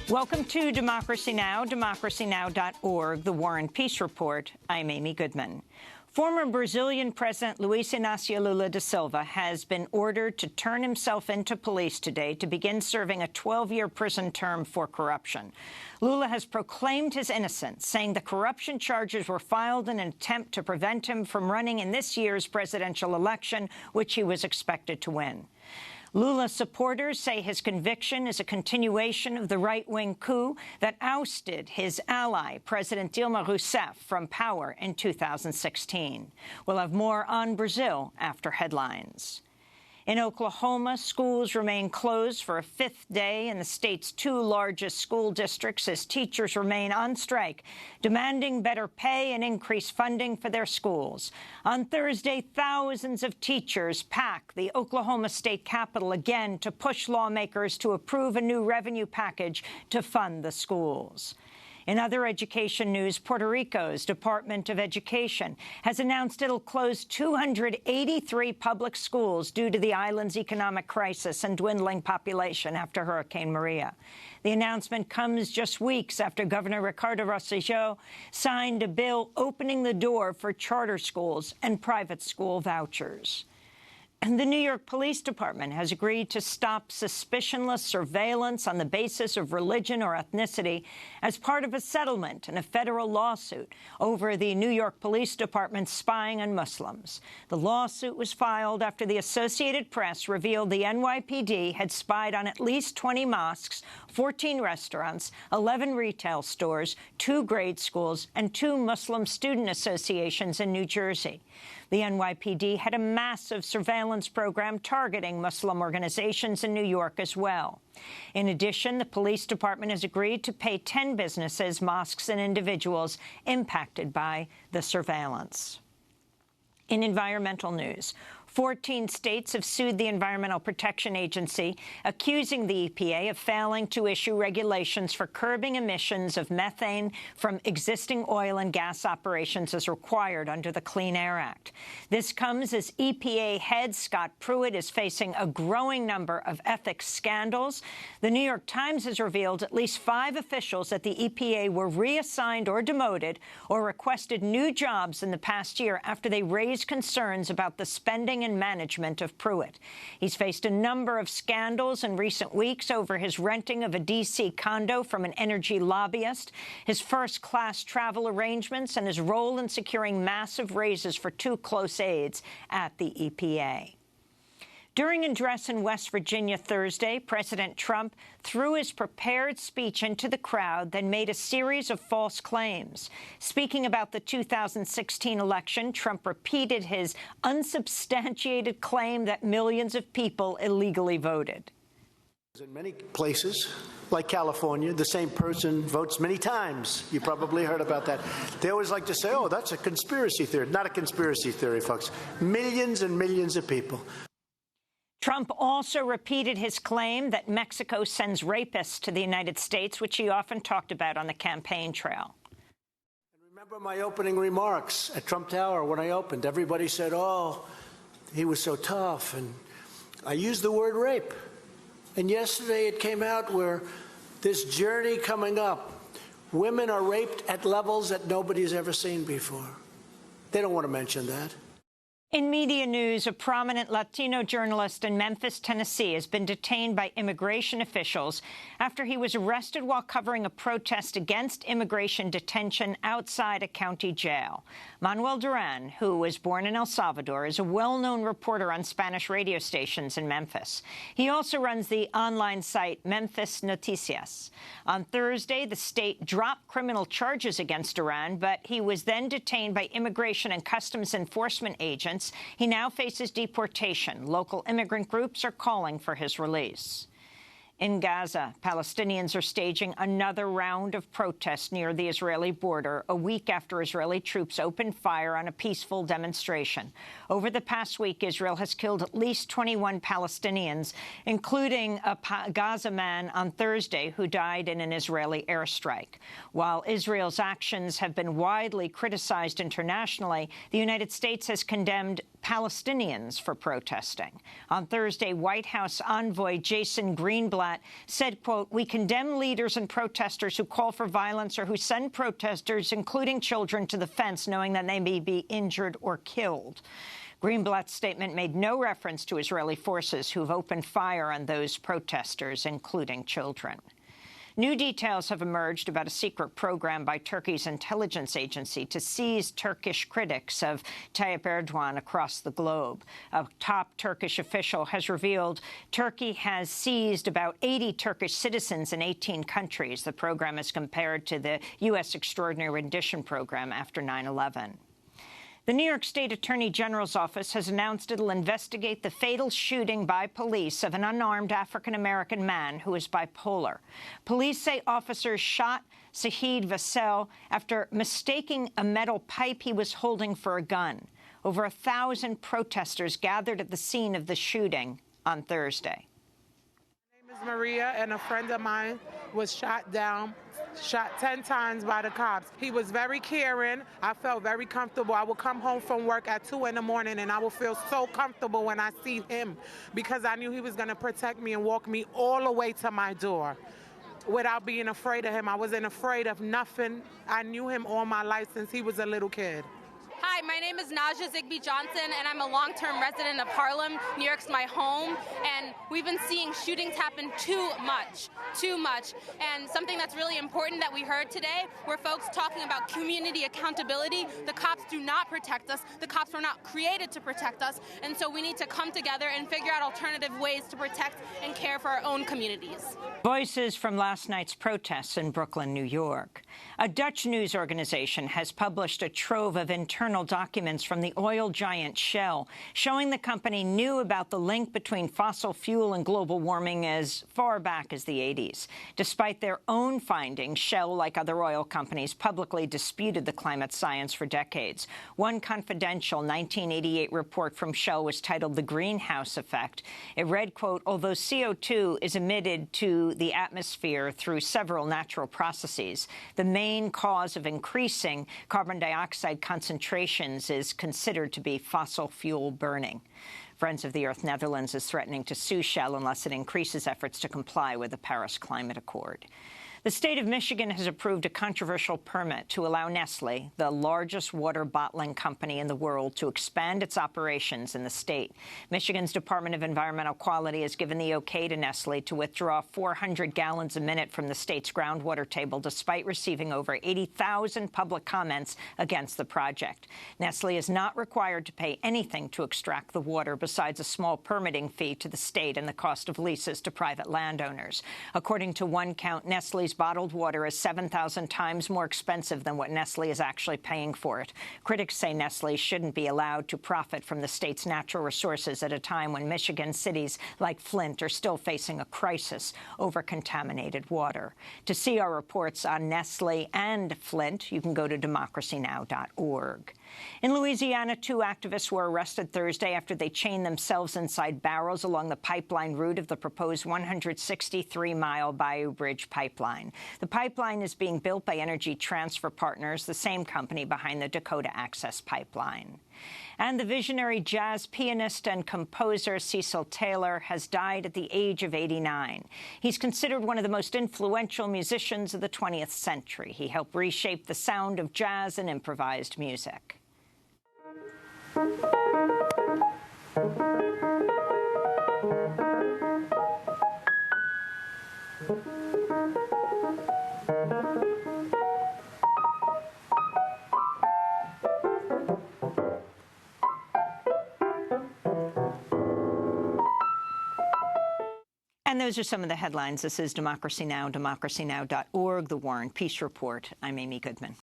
Welcome to Democracy Now!, democracynow.org, the War and Peace Report. I'm Amy Goodman. Former Brazilian President Luiz Inácio Lula da Silva has been ordered to turn himself into police today to begin serving a 12-year prison term for corruption. Lula has proclaimed his innocence, saying the corruption charges were filed in an attempt to prevent him from running in this year's presidential election, which he was expected to win. Lula's supporters say his conviction is a continuation of the right-wing coup that ousted his ally, President Dilma Rousseff, from power in 2016. We'll have more on Brazil after headlines. In Oklahoma, schools remain closed for a fifth day in the state's two largest school districts as teachers remain on strike, demanding better pay and increased funding for their schools. On Thursday, thousands of teachers packed the Oklahoma State Capitol again to push lawmakers to approve a new revenue package to fund the schools. In other education news, Puerto Rico's Department of Education has announced it'll close 283 public schools due to the island's economic crisis and dwindling population after Hurricane Maria. The announcement comes just weeks after Governor Ricardo Rosselló signed a bill opening the door for charter schools and private school vouchers. And the New York Police Department has agreed to stop suspicionless surveillance on the basis of religion or ethnicity as part of a settlement in a federal lawsuit over the New York Police Department spying on Muslims. The lawsuit was filed after the Associated Press revealed the NYPD had spied on at least 20 mosques, 14 restaurants, 11 retail stores, 2 grade schools, and 2 Muslim student associations in New Jersey. The NYPD had a massive surveillance program targeting Muslim organizations in New York as well. In addition, the police department has agreed to pay 10 businesses, mosques, and individuals impacted by the surveillance. In environmental news, 14 states have sued the Environmental Protection Agency, accusing the EPA of failing to issue regulations for curbing emissions of methane from existing oil and gas operations as required under the Clean Air Act. This comes as EPA head Scott Pruitt is facing a growing number of ethics scandals. The New York Times has revealed at least 5 officials at the EPA were reassigned or demoted or requested new jobs in the past year after they raised concerns about the spending and management of Pruitt. He's faced a number of scandals in recent weeks over his renting of a D.C. condo from an energy lobbyist, his first-class travel arrangements, and his role in securing massive raises for 2 close aides at the EPA. During an address in West Virginia Thursday, President Trump threw his prepared speech into the crowd, then made a series of false claims. Speaking about the 2016 election, Trump repeated his unsubstantiated claim that millions of people illegally voted. In many places, like California, the same person votes many times. You probably heard about that. They always like to say, oh, that's a conspiracy theory. Not a conspiracy theory, folks. Millions and millions of people. Trump also repeated his claim that Mexico sends rapists to the United States, which he often talked about on the campaign trail. And remember my opening remarks at Trump Tower when I opened. Everybody said, oh, he was so tough. And I used the word rape. And yesterday it came out where this journey coming up, women are raped at levels that nobody's ever seen before. They don't want to mention that. In media news, a prominent Latino journalist in Memphis, Tennessee, has been detained by immigration officials after he was arrested while covering a protest against immigration detention outside a county jail. Manuel Duran, who was born in El Salvador, is a well-known reporter on Spanish radio stations in Memphis. He also runs the online site Memphis Noticias. On Thursday, the state dropped criminal charges against Duran, but he was then detained by Immigration and Customs Enforcement agents. He now faces deportation. Local immigrant groups are calling for his release. In Gaza, Palestinians are staging another round of protests near the Israeli border, a week after Israeli troops opened fire on a peaceful demonstration. Over the past week, Israel has killed at least 21 Palestinians, including a Gaza man on Thursday who died in an Israeli airstrike. While Israel's actions have been widely criticized internationally, the United States has condemned Palestinians for protesting. On Thursday, White House envoy Jason Greenblatt said, quote, "We condemn leaders and protesters who call for violence or who send protesters, including children, to the fence knowing that they may be injured or killed." Greenblatt's statement made no reference to Israeli forces who've opened fire on those protesters, including children. New details have emerged about a secret program by Turkey's intelligence agency to seize Turkish critics of Tayyip Erdogan across the globe. A top Turkish official has revealed Turkey has seized about 80 Turkish citizens in 18 countries. The program is compared to the U.S. Extraordinary Rendition Program after 9/11. The New York State Attorney General's office has announced it'll investigate the fatal shooting by police of an unarmed African-American man who is bipolar. Police say officers shot Saheed Vassell after mistaking a metal pipe he was holding for a gun. Over 1,000 protesters gathered at the scene of the shooting on Thursday. My name is Maria, and a friend of mine was shot down, shot 10 times by the cops. He was very caring. I felt very comfortable. I would come home from work at 2 in the morning, and I would feel so comfortable when I see him because I knew he was going to protect me and walk me all the way to my door without being afraid of him. I wasn't afraid of nothing. I knew him all my life since he was a little kid. Hi, my name is Naja Zigby Johnson, and I'm a long-term resident of Harlem. New York's my home, and we've been seeing shootings happen too much. And something that's really important that we heard today were folks talking about community accountability. The cops do not protect us. The cops were not created to protect us, and so we need to come together and figure out alternative ways to protect and care for our own communities. Voices from last night's protests in Brooklyn, New York. A Dutch news organization has published a trove of internal documents from the oil giant Shell, showing the company knew about the link between fossil fuel and global warming as far back as the 80s. Despite their own findings, Shell, like other oil companies, publicly disputed the climate science for decades. One confidential 1988 report from Shell was titled The Greenhouse Effect. It read, quote, "Although CO2 is emitted to the atmosphere through several natural processes, the main cause of increasing carbon dioxide concentrations is considered to be fossil fuel burning." Friends of the Earth Netherlands is threatening to sue Shell unless it increases efforts to comply with the Paris Climate Accord. The state of Michigan has approved a controversial permit to allow Nestle, the largest water bottling company in the world, to expand its operations in the state. Michigan's Department of Environmental Quality has given the okay to Nestle to withdraw 400 gallons a minute from the state's groundwater table, despite receiving over 80,000 public comments against the project. Nestle is not required to pay anything to extract the water besides a small permitting fee to the state and the cost of leases to private landowners. According to one count, Nestle's bottled water is 7,000 times more expensive than what Nestle is actually paying for it. Critics say Nestle shouldn't be allowed to profit from the state's natural resources at a time when Michigan cities like Flint are still facing a crisis over contaminated water. To see our reports on Nestle and Flint, you can go to democracynow.org. In Louisiana, 2 activists were arrested Thursday after they chained themselves inside barrels along the pipeline route of the proposed 163-mile Bayou Bridge pipeline. The pipeline is being built by Energy Transfer Partners, the same company behind the Dakota Access Pipeline. And the visionary jazz pianist and composer Cecil Taylor has died at the age of 89. He's considered one of the most influential musicians of the 20th century. He helped reshape the sound of jazz and improvised music. And those are some of the headlines. This is Democracy Now!, democracynow.org, The War and Peace Report. I'm Amy Goodman.